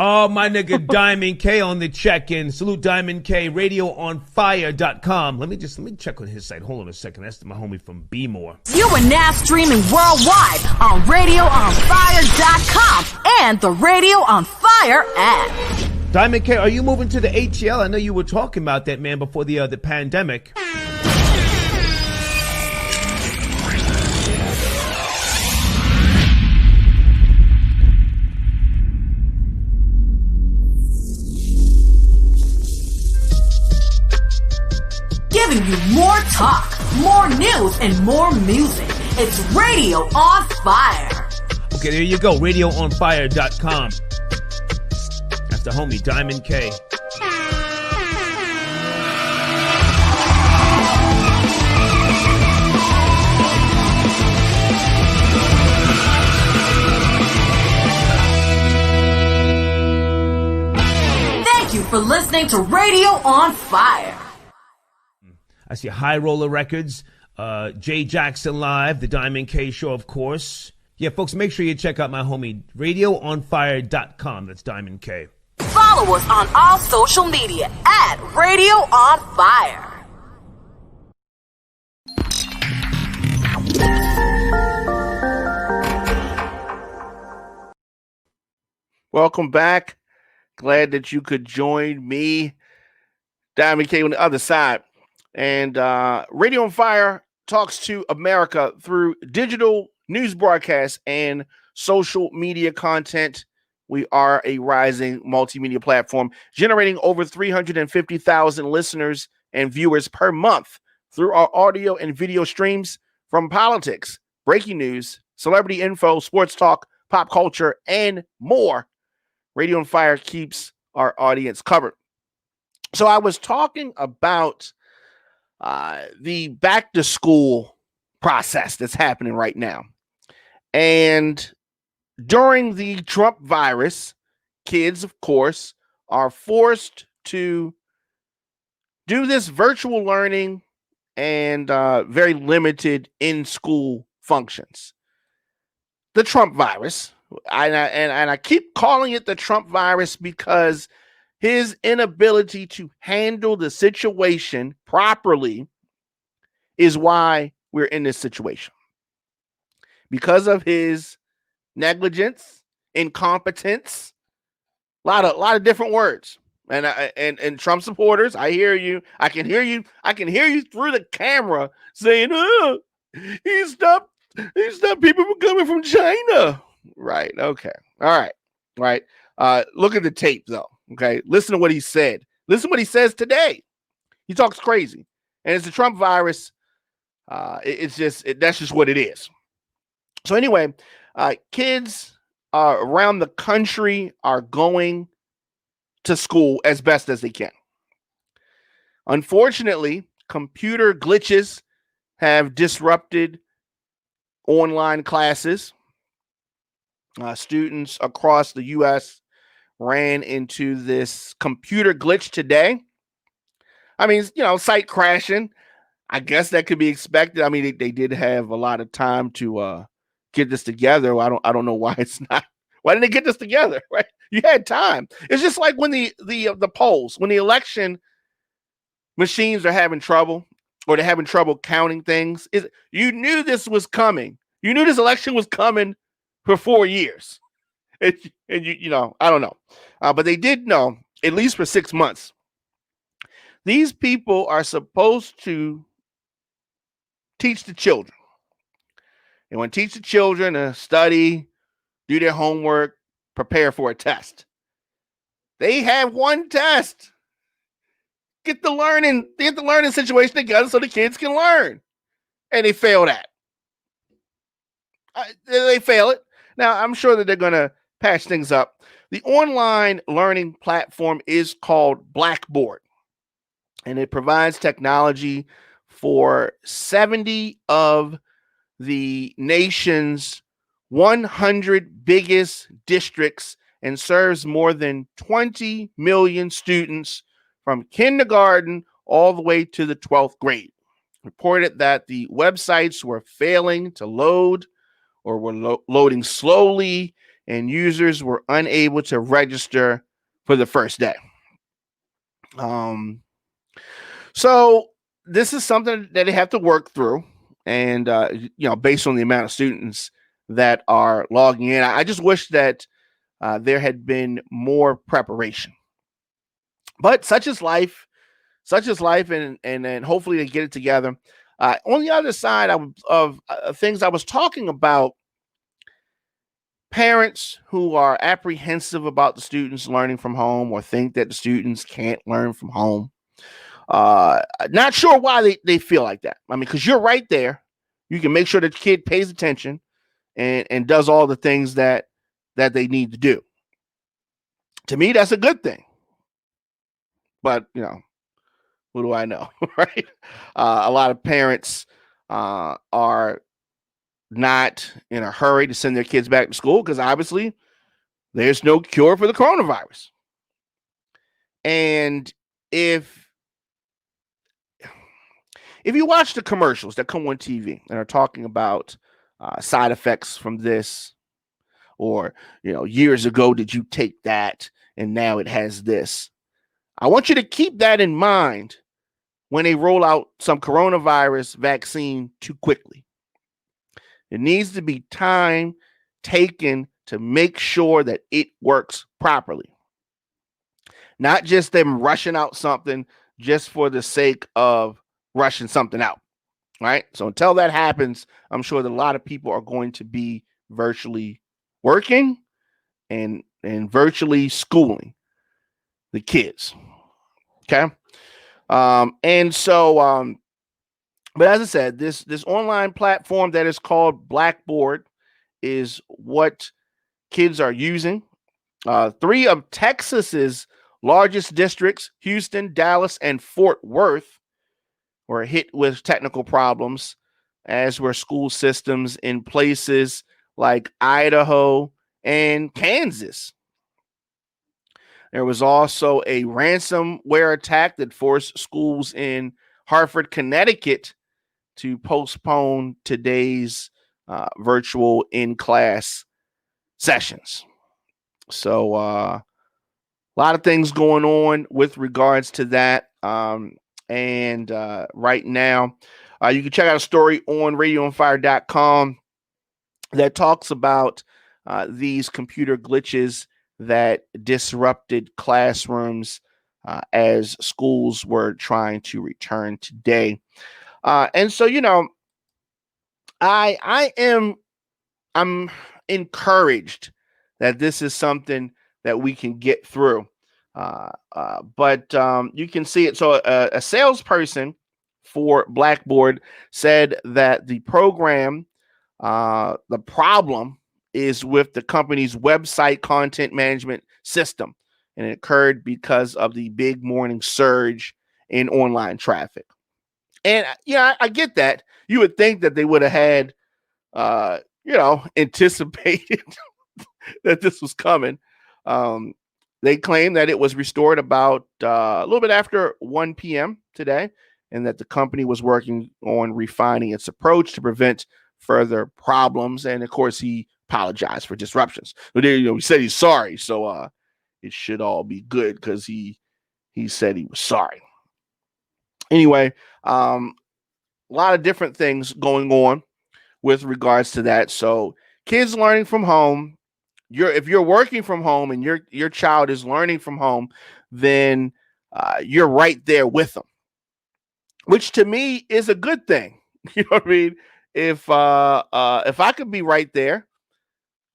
Oh, my nigga Diamond K on the check-in. Salute Diamond K, radioonfire.com. Let me check on his site. Hold on a second. That's my homie from B-More. You are now streaming worldwide on radioonfire.com and the Radio on Fire app. Diamond K, are you moving to the ATL? I know you were talking about that, man, before the pandemic. Giving you more talk, more news, and more music. It's Radio on Fire. Okay, there you go. RadioOnFire.com. That's the homie, Diamond K. Thank you for listening to Radio on Fire. I see High Roller Records, Jay Jackson Live, The Diamond K Show, of course. Yeah, folks, make sure you check out my homie, RadioOnFire.com. That's Diamond K. Follow us on all social media at Radio on Fire. Welcome back. Glad that you could join me, Diamond K, on the other side. And Radio on Fire talks to America through digital news broadcasts and social media content. We are a rising multimedia platform generating over 350,000 listeners and viewers per month through our audio and video streams from politics, breaking news, celebrity info, sports talk, pop culture, and more. Radio on Fire keeps our audience covered. So I was talking about the back to school process that's happening right now. And during the Trump virus, kids, of course, are forced to do this virtual learning and very limited in-school functions. The Trump virus, and I keep calling it the Trump virus because his inability to handle the situation properly is why we're in this situation. Because of his negligence, incompetence, a lot of different words. And Trump supporters, I hear you. I can hear you through the camera saying, "Oh, he stopped people from coming from China." Right. Okay. All right. Right. Look at the tape though. Okay. Listen to what he said. Listen to what he says today. He talks crazy. And it's the Trump virus. That's just what it is. So anyway, kids around the country are going to school as best as they can. Unfortunately, computer glitches have disrupted online classes. Students across the U.S. ran into this computer glitch today. I mean, site crashing. I guess that could be expected. I mean, they did have a lot of time to get this together. I don't know why it's not. Why didn't they get this together? Right? You had time. It's just like when the polls, when the election machines are having trouble or they're having trouble counting things. You knew this was coming. You knew this election was coming for 4 years. And I don't know. But they did know, at least for 6 months. These people are supposed to teach the children. They want to teach the children to study, do their homework, prepare for a test. They have one test. Get the learning situation together so the kids can learn. And they fail that. They fail it. Now, I'm sure that they're going to patch things up. The online learning platform is called Blackboard, and it provides technology for 70 of the nation's 100 biggest districts and serves more than 20 million students from kindergarten all the way to the 12th grade. Reported that the websites were failing to load or were loading slowly and users were unable to register for the first day. So this is something that they have to work through, and based on the amount of students that are logging in, I just wish that there had been more preparation. But such is life, and hopefully they get it together. On the other side of things I was talking about, parents who are apprehensive about the students learning from home or think that the students can't learn from home. Not sure why they feel like that. I mean, because you're right there. You can make sure that the kid pays attention and does all the things that they need to do. To me, that's a good thing. But, what do I know, right? A lot of parents are not in a hurry to send their kids back to school because obviously there's no cure for the coronavirus. And if you watch the commercials that come on TV and are talking about side effects from this, or, years ago, did you take that and now it has this? I want you to keep that in mind when they roll out some coronavirus vaccine too quickly. It needs to be time taken to make sure that it works properly. Not just them rushing out something just for the sake of rushing something out, right? So until that happens, I'm sure that a lot of people are going to be virtually working and virtually schooling the kids. Okay. But as I said, this online platform that is called Blackboard is what kids are using. 3 of Texas's largest districts, Houston, Dallas, and Fort Worth, were hit with technical problems, as were school systems in places like Idaho and Kansas. There was also a ransomware attack that forced schools in Hartford, Connecticut to postpone today's virtual in-class sessions. So a lot of things going on with regards to that. Right now, you can check out a story on radioonfire.com that talks about these computer glitches that disrupted classrooms as schools were trying to return today. And so, I'm encouraged that this is something that we can get through. But you can see it. So a salesperson for Blackboard said that the program, the problem is with the company's website content management system, and it occurred because of the big morning surge in online traffic. And I get that. You would think that they would have had anticipated that this was coming. They claim that it was restored about a little bit after 1 p.m. today, and that the company was working on refining its approach to prevent further problems. And of course, he apologized for disruptions. But he said he's sorry, so it should all be good because he said he was sorry. Anyway, a lot of different things going on with regards to that. So kids learning from home, if you're working from home and your child is learning from home, then you're right there with them, which to me is a good thing. You know what I mean? If I could be right there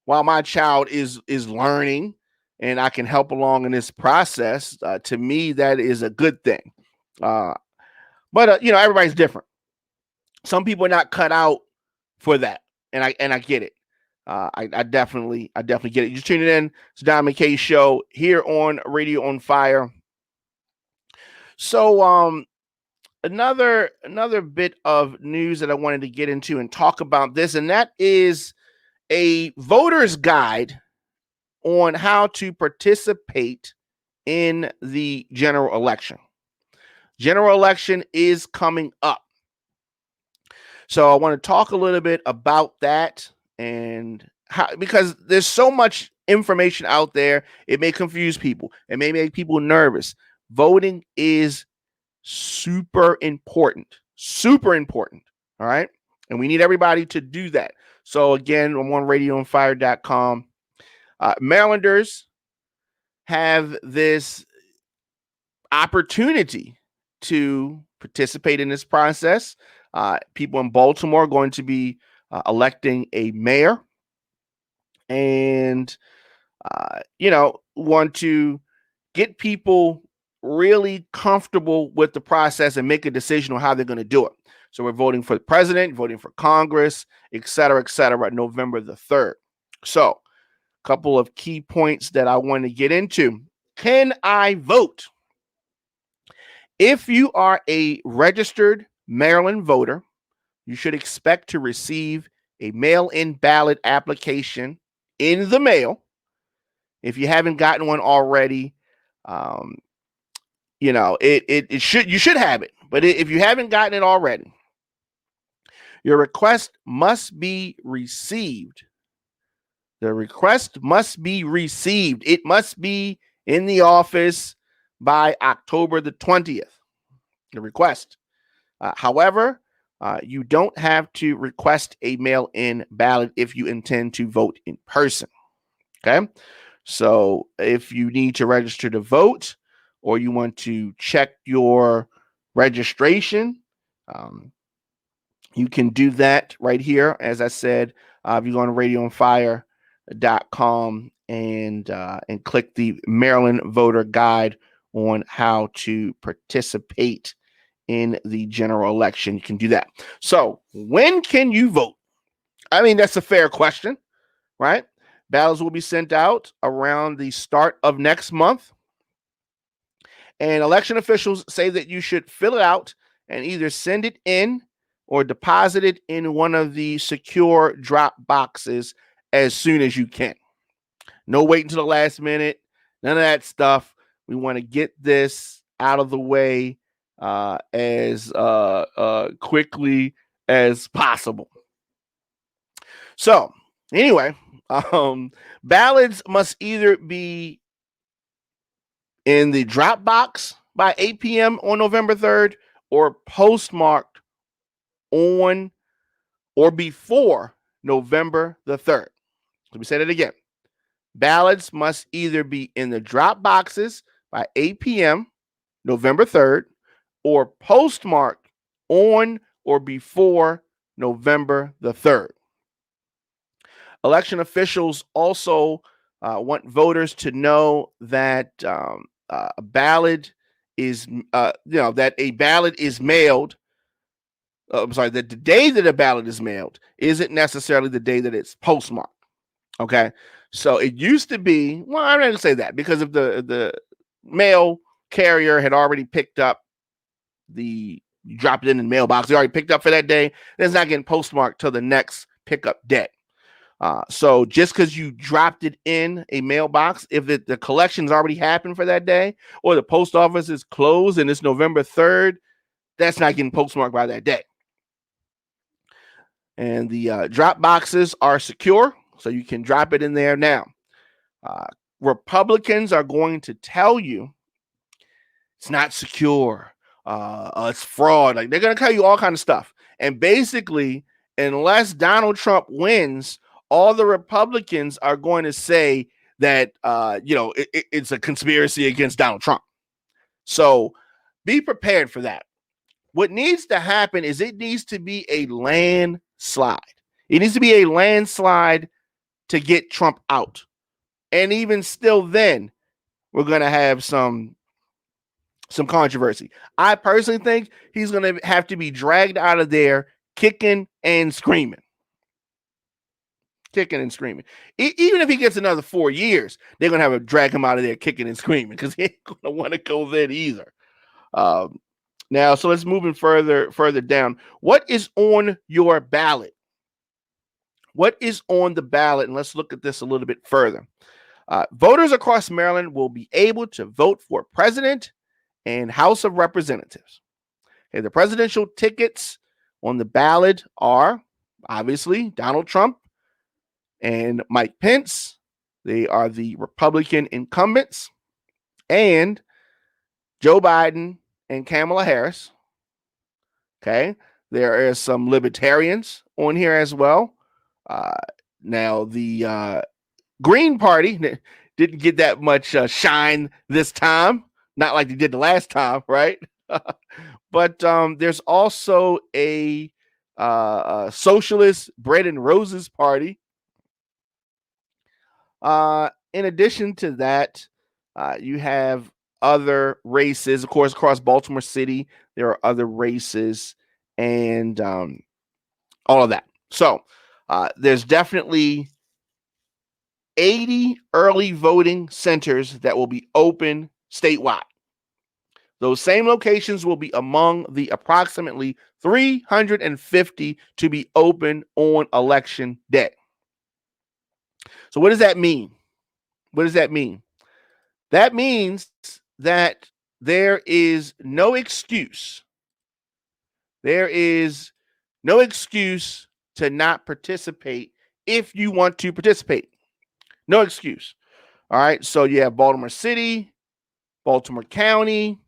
while my child is learning and I can help along in this process, to me that is a good thing. But everybody's different. Some people are not cut out for that, and I get it. I definitely get it. You're tuning in. It's the Diamond K Show here on Radio on Fire. So another bit of news that I wanted to get into and talk about this, and that is a voter's guide on how to participate in the general election. General election is coming up. So I want to talk a little bit about that and how, because there's so much information out there. It may confuse people. It may make people nervous. Voting is super important. Super important. All right. And we need everybody to do that. So again, I'm on radioonfire.com. Marylanders have this opportunity to participate in this process. People in Baltimore are going to be electing a mayor and, want to get people really comfortable with the process and make a decision on how they're going to do it. So we're voting for the president, voting for Congress, et cetera, November the 3rd. So a couple of key points that I want to get into. Can I vote? If you are a registered Maryland voter, you should expect to receive a mail-in ballot application in the mail. If you haven't gotten one already, you should have it. But if you haven't gotten it already, your request must be received. The request must be received. It must be in the office by October the 20th. The request. However, you don't have to request a mail-in ballot if you intend to vote in person. Okay? So if you need to register to vote or you want to check your registration, you can do that right here. As I said, if you go on radioonfire.com and click the Maryland voter guide on how to participate in the general election, you can do that. So when can you vote? I mean, that's a fair question, right? Ballots will be sent out around the start of next month. And election officials say that you should fill it out and either send it in or deposit it in one of the secure drop boxes as soon as you can. No waiting until the last minute. None of that stuff. We want to get this out of the way as quickly as possible. So anyway, ballots must either be in the drop box by 8 p.m. on November 3rd or postmarked on or before November the 3rd. Let me say that again. Ballots must either be in the drop boxes by 8 p.m. November 3rd or postmarked on or before November the 3rd. Election officials also want voters to know that a ballot is, that a ballot is mailed. That the day that a ballot is mailed isn't necessarily the day that it's postmarked. Okay, so it used to be. Well, I'm not going to say that because if the mail carrier had already picked up you dropped it in the mailbox, they already picked up for that day. Then it's not getting postmarked till the next pickup day. So just because you dropped it in a mailbox, if the collection's already happened for that day, or the post office is closed and it's November 3rd, that's not getting postmarked by that day. And the drop boxes are secure, so you can drop it in there now. Republicans are going to tell you it's not secure. It's fraud. Like, they're going to tell you all kinds of stuff. And basically, unless Donald Trump wins, all the Republicans are going to say that, it's a conspiracy against Donald Trump. So be prepared for that. What needs to happen is it needs to be a landslide. It needs to be a landslide to get Trump out. And even still then, we're going to have some controversy. I personally think he's going to have to be dragged out of there kicking and screaming. Kicking and screaming. Even if he gets another 4 years, they're going to have to drag him out of there kicking and screaming because he ain't going to want to go there either. Now, so let's move in further down. What is on your ballot? What is on the ballot? And let's look at this a little bit further. Voters across Maryland will be able to vote for president and House of Representatives. Okay, the presidential tickets on the ballot are obviously Donald Trump and Mike Pence, They are the Republican incumbents, and Joe Biden and Kamala Harris. Okay. There are some libertarians on here as well. Now, the Green Party didn't get that much shine this time, not like they did the last time, right? But there's also a socialist bread and roses party. In addition to that, you have other races, of course, across Baltimore City. There are other races and all of that. So there's definitely 80 early voting centers that will be open statewide. Those same locations will be among the approximately 350 to be open on election day. So what does that mean? What does that mean? That means that there is no excuse. There is no excuse to not participate if you want to participate. No excuse. All right. So you have Baltimore City, Baltimore County.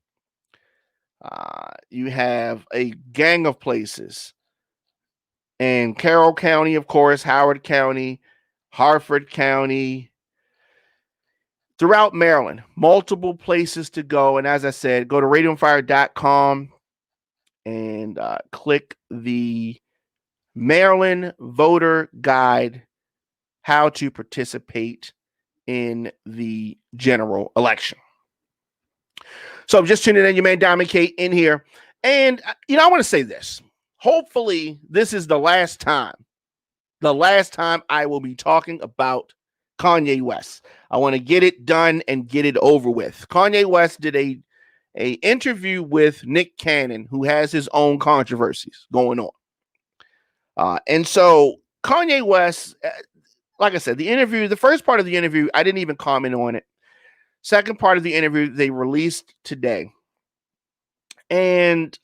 You have a gang of places. And Carroll County, of course, Howard County, Harford County, throughout Maryland, multiple places to go. And as I said, go to radioonfire.com and click the Maryland Voter Guide, how to participate in the general election. So I'm just tuning in, your man Diamond K in here. And, I want to say this. Hopefully, this is the last time I will be talking about Kanye West. I want to get it done and get it over with. Kanye West did a interview with Nick Cannon, who has his own controversies going on. And so Kanye West, like I said, the first part of the interview, I didn't even comment on it. Second part of the interview, they released today. And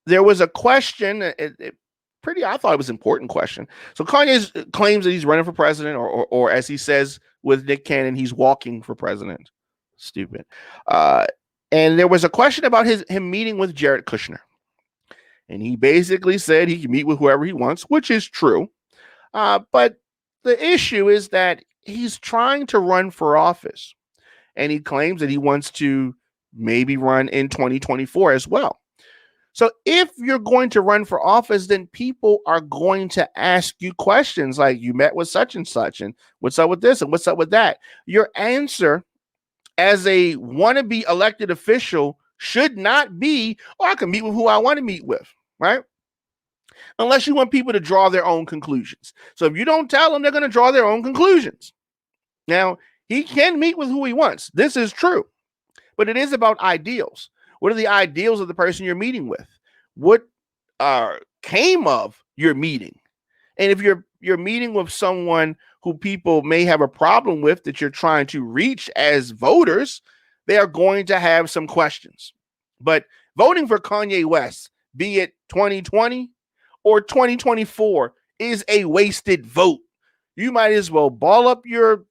there was a question, I thought it was an important question. So Kanye claims that he's running for president, or as he says with Nick Cannon, he's walking for president. Stupid. And there was a question about him meeting with Jared Kushner. And he basically said he can meet with whoever he wants, which is true. But the issue is that he's trying to run for office. And he claims that he wants to maybe run in 2024 as well. So if you're going to run for office, then people are going to ask you questions like, you met with such and such, and what's up with this and what's up with that. Your answer as a wannabe elected official should not be, I can meet with who I want to meet with, right? Unless you want people to draw their own conclusions. So if you don't tell them, they're going to draw their own conclusions. Now, he can meet with who he wants. This is true. But it is about ideals. What are the ideals of the person you're meeting with? What came of your meeting? And if you're meeting with someone who people may have a problem with that you're trying to reach as voters, they are going to have some questions. But voting for Kanye West, be it 2020 or 2024, is a wasted vote. You might as well ball up your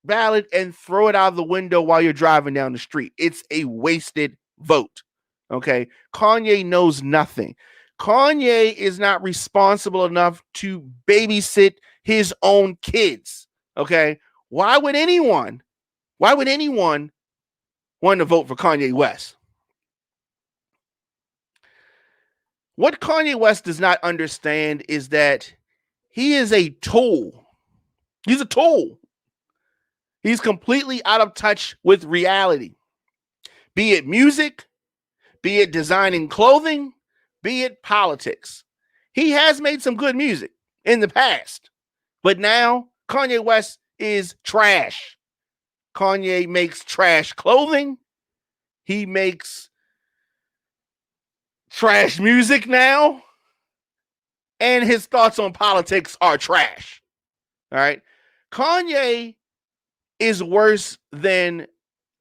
ballot and throw it out of the window while you're driving down the street. It's a wasted vote. Okay. Kanye knows nothing. Kanye is not responsible enough to babysit his own kids. Okay. Why would anyone want to vote for Kanye West? What Kanye West does not understand is that he is a tool. He's a tool. He's completely out of touch with reality. Be it music, be it designing clothing, be it politics. He has made some good music in the past, but now Kanye West is trash. Kanye makes trash clothing. He makes trash music now. And his thoughts on politics are trash. All right. Kanye is worse than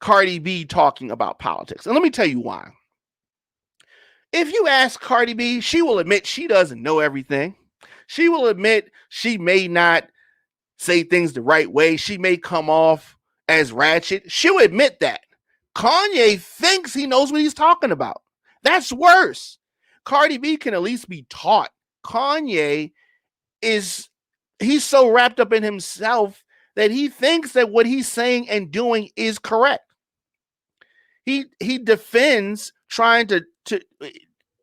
Cardi B talking about politics. And let me tell you why. If you ask Cardi B, she will admit she doesn't know everything. She will admit she may not say things the right way. She may come off as ratchet. She'll admit that. Kanye thinks he knows what he's talking about. That's worse. Cardi B can at least be taught. Kanye he's so wrapped up in himself that he thinks that what he's saying and doing is correct. He defends trying to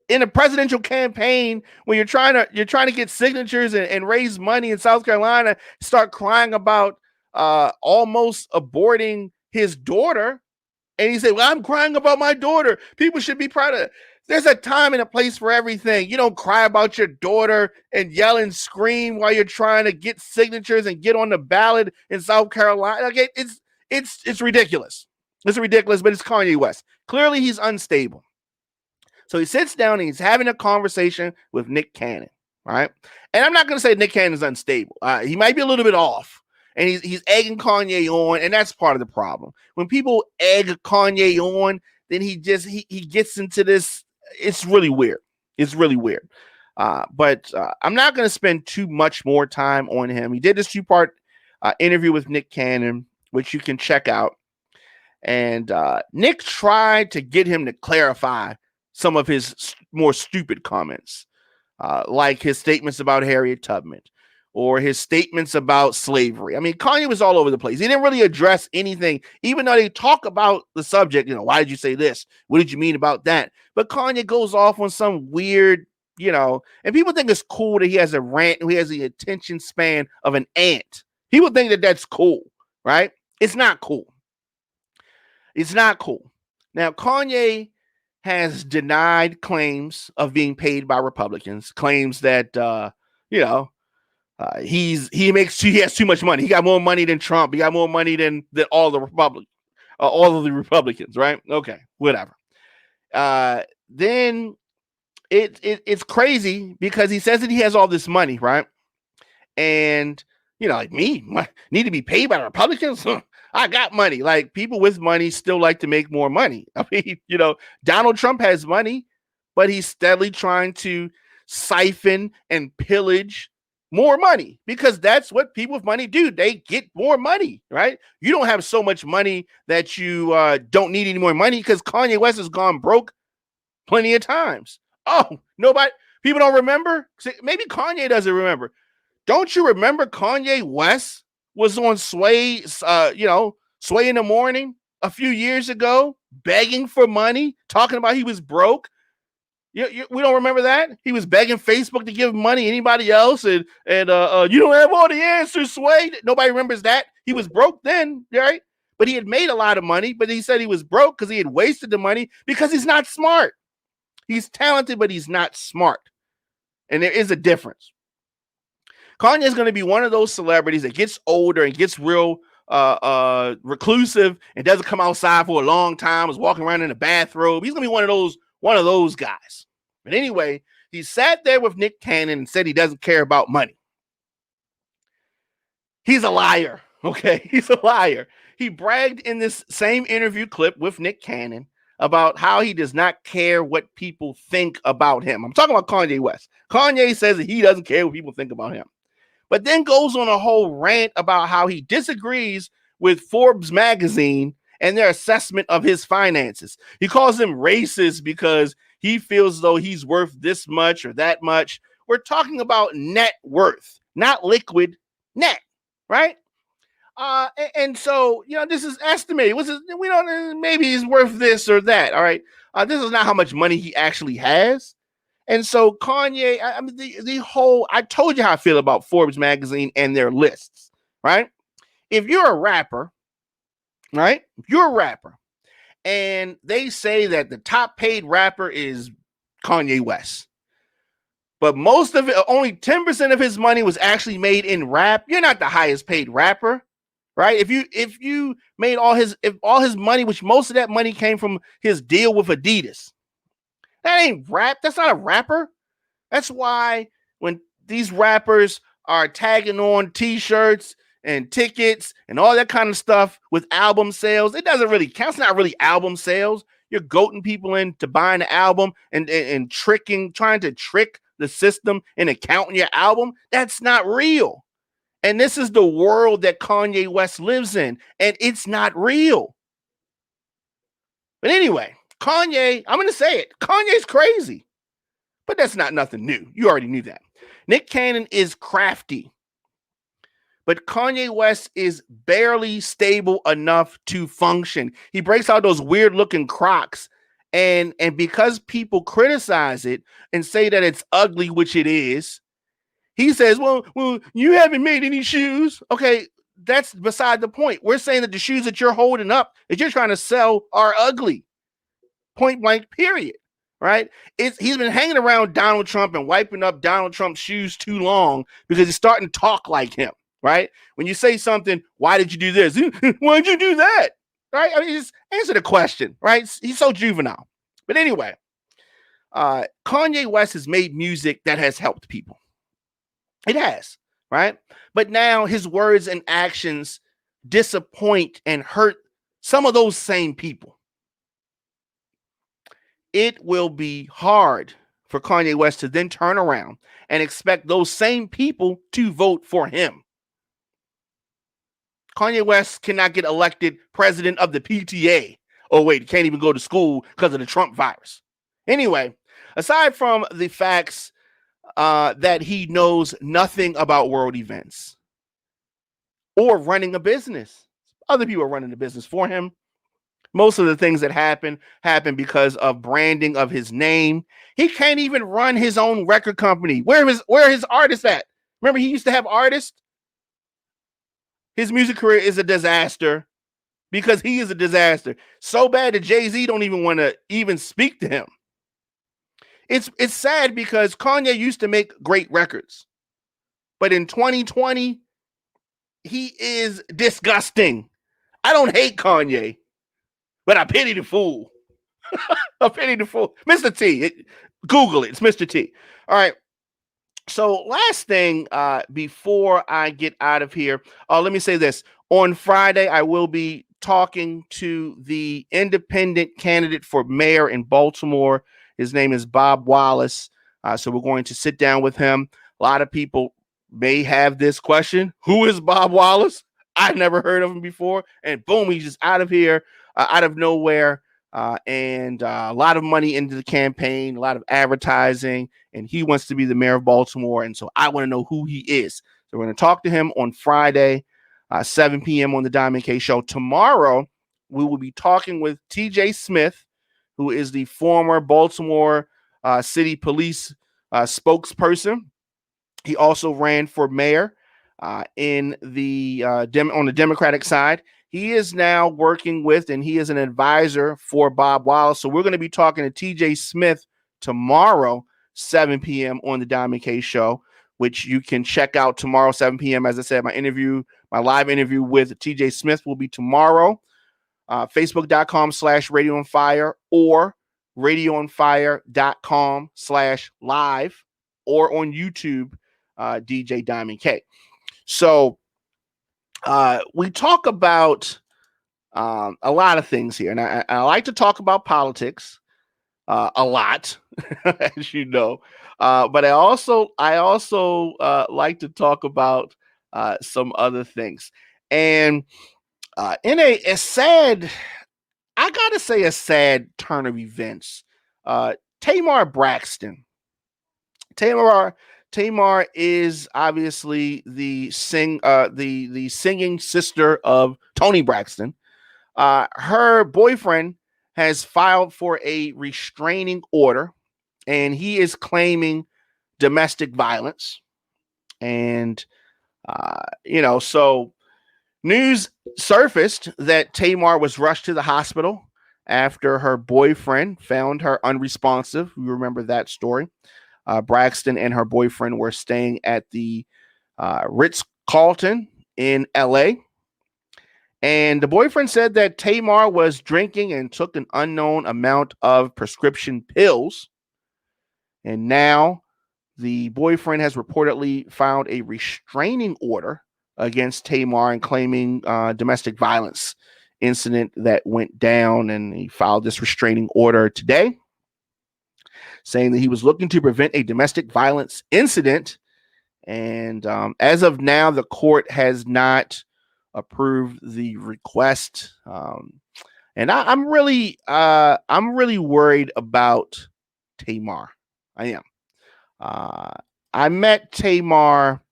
in a presidential campaign when you're trying to get signatures and raise money in South Carolina, start crying about almost aborting his daughter. And he said, well, I'm crying about my daughter. People should be proud of it. There's a time and a place for everything. You don't cry about your daughter and yell and scream while you're trying to get signatures and get on the ballot in South Carolina. Okay, it's ridiculous. It's ridiculous, but it's Kanye West. Clearly, he's unstable. So he sits down and he's having a conversation with Nick Cannon, right? And I'm not going to say Nick Cannon is unstable. He might be a little bit off. And he's egging Kanye on, and that's part of the problem. When people egg Kanye on, then he gets into this. It's really weird. It's really weird. But I'm not going to spend too much more time on him. He did this 2-part interview with Nick Cannon, which you can check out. And Nick tried to get him to clarify some of his more stupid comments, like his statements about Harriet Tubman or his statements about slavery. I mean, Kanye was all over the place. He didn't really address anything, even though they talk about the subject. Why did you say this? What did you mean about that? But Kanye goes off on some weird, and people think it's cool that he has a rant, he has the attention span of an ant. People think that that's cool, right? It's not cool. It's not cool. Now, Kanye has denied claims of being paid by Republicans, claims that, he has too much money. He got more money than Trump. He got more money than all of the Republicans, right? Okay, whatever. Then it's crazy because he says that he has all this money, right? And like me, need to be paid by the Republicans. I got money. Like, people with money still like to make more money. I mean, Donald Trump has money, but he's steadily trying to siphon and pillage more money because that's what people with money do. They get more money, right? You don't have so much money that you don't need any more money because Kanye West has gone broke plenty of times. Oh, people don't remember? Maybe Kanye doesn't remember. Don't you remember Kanye West was on Sway in the Morning a few years ago, begging for money, talking about he was broke? We don't remember that? He was begging Facebook to give money anybody else, and you don't have all the answers, Sway. Nobody remembers that. He was broke then, right? But he had made a lot of money, but he said he was broke because he had wasted the money because he's not smart. He's talented, but he's not smart. And there is a difference. Kanye is going to be one of those celebrities that gets older and gets real reclusive and doesn't come outside for a long time, is walking around in a bathrobe. He's going to be one of those guys. But anyway, he sat there with Nick Cannon and said he doesn't care about money. He's a liar. Okay, he's a liar. He bragged in this same interview clip with Nick Cannon about how he does not care what people think about him. I'm talking about Kanye West. Kanye says that he doesn't care what people think about him, but then goes on a whole rant about how he disagrees with Forbes magazine and their assessment of his finances. He calls them racist because he feels as though he's worth this much or that much. We're talking about net worth, not liquid, net, right? And so, this is estimated. We don't, maybe he's worth this or that. All right. This is not how much money he actually has. And so Kanye, I mean, I told you how I feel about Forbes magazine and their lists, right? If you're a rapper, right? If you're a rapper and they say that the top paid rapper is Kanye West, but most of it, only 10% of his money was actually made in rap, you're not the highest paid rapper. Right? If you made all his money, which most of that money came from his deal with Adidas, that ain't rap. That's not a rapper. That's why when these rappers are tagging on t-shirts and tickets and all that kind of stuff with album sales, it doesn't really count. It's not really album sales. You're goating people into buying the album and trying to trick the system into counting your album. That's not real. And this is the world that Kanye West lives in, and it's not real. But anyway, Kanye, I'm going to say it. Kanye's crazy, but that's not nothing new. You already knew that. Nick Cannon is crafty, but Kanye West is barely stable enough to function. He breaks out those weird looking Crocs, and because people criticize it and say that it's ugly, which it is, he says, well, you haven't made any shoes. Okay, that's beside the point. We're saying that the shoes that you're holding up that you're trying to sell are ugly. Point blank, period. Right? He's been hanging around Donald Trump and wiping up Donald Trump's shoes too long because he's starting to talk like him. Right? When you say something, why did you do this? Why'd you do that? Right? I mean, just answer the question. Right? He's so juvenile. But anyway, Kanye West has made music that has helped people. It has, right? But now his words and actions disappoint and hurt some of those same people. It will be hard for Kanye West to then turn around and expect those same people to vote for him. Kanye West cannot get elected president of the PTA. Oh, wait, he can't even go to school because of the Trump virus. Anyway, aside from the facts that he knows nothing about world events or running a business, other people are running the business for him. Most of the things that happen because of branding of his name. He can't even run his own record company. Where are his artists at? Remember, he used to have artists. His music career is a disaster because he is a disaster. So bad that Jay-Z don't even want to even speak to him. It's sad because Kanye used to make great records. But in 2020, he is disgusting. I don't hate Kanye, but I pity the fool. I pity the fool. Mr. T. Google it. It's Mr. T. All right. So last thing before I get out of here, let me say this. On Friday, I will be talking to the independent candidate for mayor in Baltimore. His name is Bob Wallace. So we're going to sit down with him. A lot of people may have this question. Who is Bob Wallace? I've never heard of him before. And boom, he's just out of here, out of nowhere. And a lot of money into the campaign, a lot of advertising, and he wants to be the mayor of Baltimore. And so I want to know who he is. So we're going to talk to him on Friday, 7 p.m. on the Diamond K Show. Tomorrow, we will be talking with TJ Smith, who is the former Baltimore City Police spokesperson. He also ran for mayor in the on the Democratic side. He is now working with, and he is an advisor for Bob Wallace. So we're going to be talking to TJ Smith tomorrow, 7 p.m. on the Diamond K Show, which you can check out tomorrow, 7 p.m. As I said, my live interview with TJ Smith will be tomorrow. Facebook.com/Radio on Fire or radioonfire.com/live or on YouTube, DJ Diamond K. So we talk about a lot of things here, and I like to talk about politics a lot, as you know, but I also like to talk about some other things. And in a sad, I gotta say, a sad turn of events, Tamar Braxton. Tamar is obviously the singing sister of Toni Braxton. Her boyfriend has filed for a restraining order, and he is claiming domestic violence. And so news surfaced that Tamar was rushed to the hospital after her boyfriend found her unresponsive. You remember that story. Braxton and her boyfriend were staying at the Ritz-Carlton in LA. And the boyfriend said that Tamar was drinking and took an unknown amount of prescription pills. And now the boyfriend has reportedly filed a restraining order against Tamar and claiming domestic violence incident that went down. And he filed this restraining order today, saying that he was looking to prevent a domestic violence incident. And as of now, the court has not approved the request. And I'm really worried about Tamar. I am. I met Tamar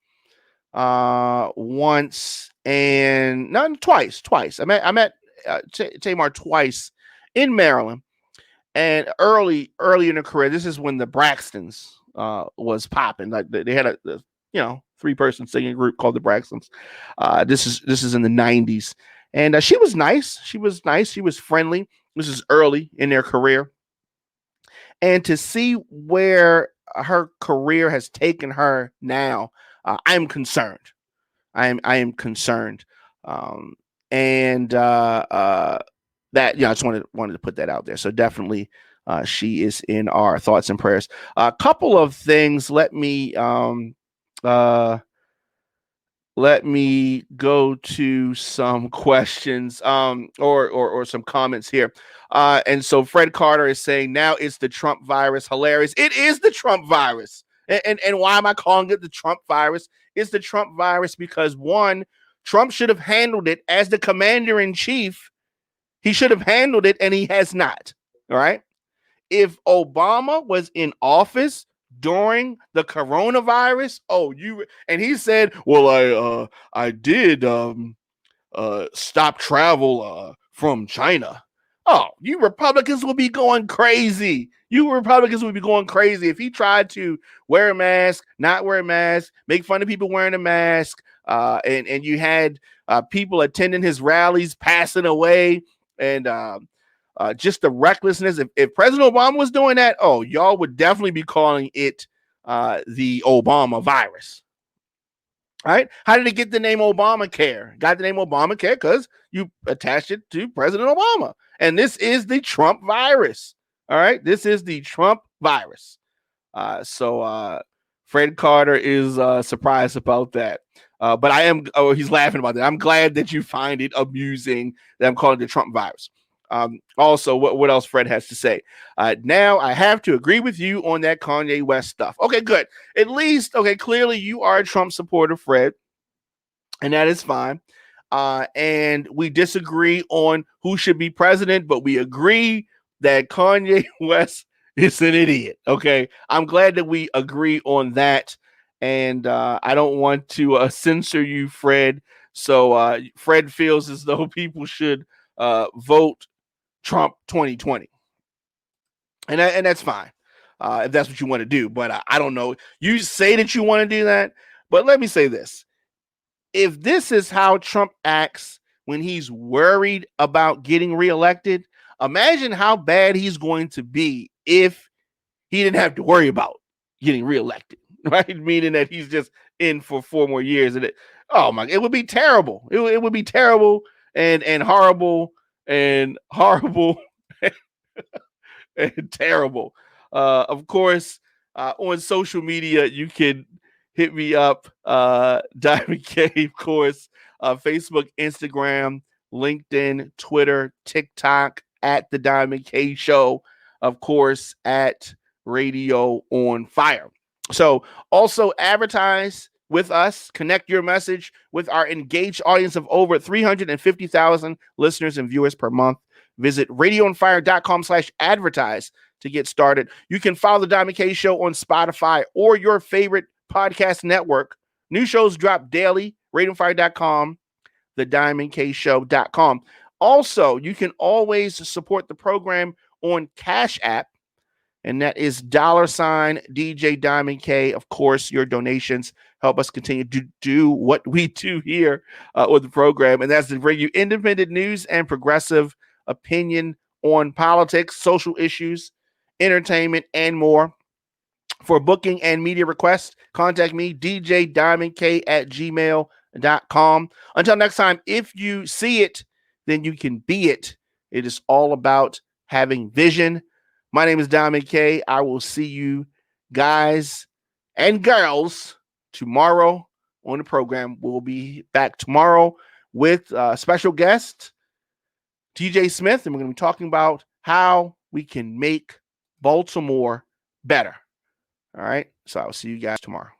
once and not twice. I met Tamar twice in Maryland, and early in her career. This is when the Braxtons was popping. Like they had a 3-person singing group called the Braxtons. This is in the 90s, and she was nice. She was friendly. This is early in their career, and to see where her career has taken her now, I'm concerned. I am concerned, and that I just wanted to put that out there. So definitely, she is in our thoughts and prayers. A couple of things. Let me go to some questions, or some comments here. And so Fred Carter is saying now it's the Trump virus. Hilarious. It is the Trump virus. And why am I calling it the Trump virus? It's the Trump virus because, one, Trump should have handled it as the commander in chief. He should have handled it, and he has not. All right. If Obama was in office during the coronavirus, and he said, well, I did stop travel from China. Oh, you Republicans will be going crazy. If he tried to wear a mask, not wear a mask, make fun of people wearing a mask, and you had people attending his rallies passing away, and just the recklessness. If President Obama was doing that, y'all would definitely be calling it the Obama virus. All right. How did it get the name Obamacare? Got the name Obamacare because you attached it to President Obama. And this is the Trump virus. All right. This is the Trump virus. So Fred Carter is surprised about that. But I am, he's laughing about that. I'm glad that you find it amusing that I'm calling it the Trump virus. Also, what else Fred has to say? Now I have to agree with you on that Kanye West stuff. Okay, good. At least, clearly you are a Trump supporter, Fred, and that is fine. And we disagree on who should be president, but we agree that Kanye West is an idiot. Okay, I'm glad that we agree on that, and I don't want to censor you, Fred. So Fred feels as though people should vote Trump 2020, and that's fine if that's what you want to do. But I don't know. You say that you want to do that, but let me say this: if this is how Trump acts when he's worried about getting reelected, imagine how bad he's going to be if he didn't have to worry about getting reelected, right? Meaning that he's just in for 4 more years, and it would be terrible. It would be terrible and horrible. And horrible and terrible. Of course, on social media, you can hit me up, Diamond K, of course, Facebook, Instagram, LinkedIn, Twitter, TikTok, at The Diamond K Show, of course, at Radio on Fire. So also advertise with us, connect your message with our engaged audience of over 350,000 listeners and viewers per month. Visit radioonfire.com/advertise to get started. You can follow the Diamond K Show on Spotify or your favorite podcast network. New shows drop daily. radioonfire.com, thediamondkshow.com. Also, you can always support the program on Cash App, and that is $DJ Diamond K. Of course, your donations help us continue to do what we do here with the program, and that's to bring you independent news and progressive opinion on politics, social issues, entertainment, and more. For booking and media requests, contact me, djdiamondk@gmail.com. Until next time, if you see it, then you can be it. It is all about having vision. My name is Diamond K. I will see you guys and girls tomorrow on the program. We'll be back tomorrow with a special guest, TJ Smith, and we're going to be talking about how we can make Baltimore better. All right. So I'll see you guys tomorrow.